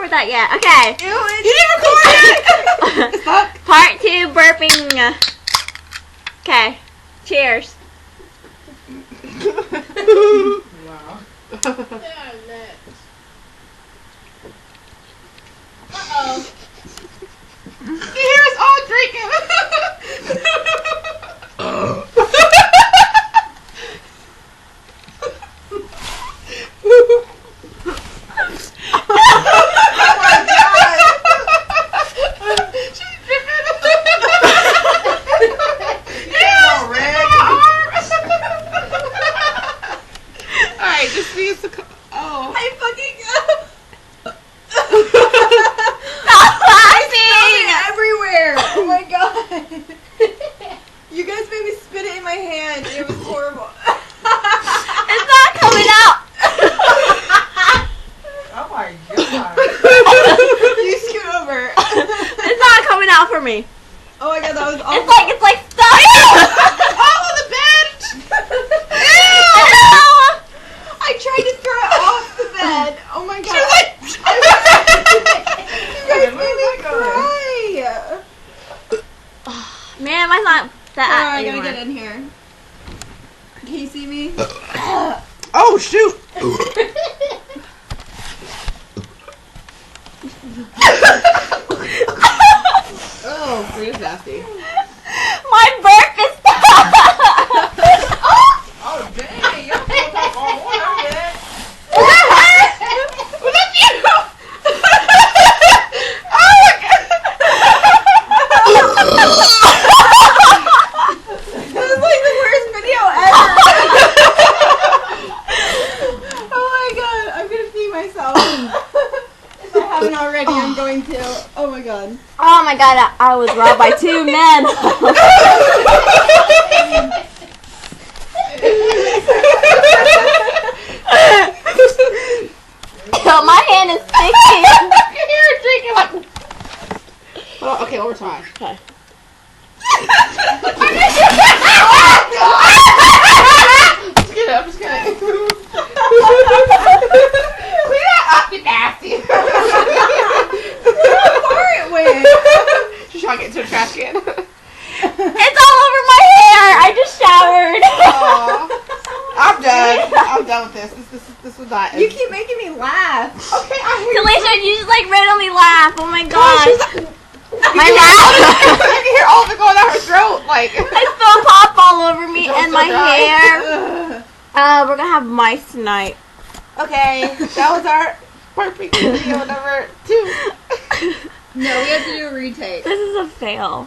record that yet. Okay. Ew, you didn't record it! Stop. Part 2 burping. Okay. Cheers. Wow. Yeah, next. Uh-oh. You hear us all drinking. Oh my god. She's dripping. Ew, red. Alright, just be a oh. I fucking... Stop laughing! everywhere! Oh my god! You guys made me spit it in my hand. It was horrible. It's not coming out. Oh my god. You scoot over. It's not coming out for me. Oh my god, that was awful. It's like stuck. All on the bed. Ew. I tried to throw it off the bed. Oh my god. She's like, You guys made me cry. Man, mine's not that. Hold on, I gotta anymore. get in here. Can you see me? oh shoot. Oh, Brie is nasty. My burp is stuck. Oh dang, you're pulling up all water, man. Was that you? This is like the worst video ever. Oh my god, I'm gonna pee myself. If I haven't already, I'm going to. Oh my god. Oh my god, I was robbed by 2 men. So my hand is sticking. You're drinking like. Oh, okay, one more time. Okay. Just kidding, I'm just kidding. Clean that up, you nasty. How far it went? She's trying to get into a trash can. It's all over my hair. I just showered. Aw. I'm done. I'm done with this. This was not. You keep making me laugh. Okay, I hear Talisha, you just like randomly laugh. Oh my you. gosh. My You mouth. can hear all of it going down her throat. Like. I spilled pop all over me Don't and my so dry. hair. We're gonna have mice tonight. Okay, that was our burping video number 2. No, we have to do a retake. This is a fail.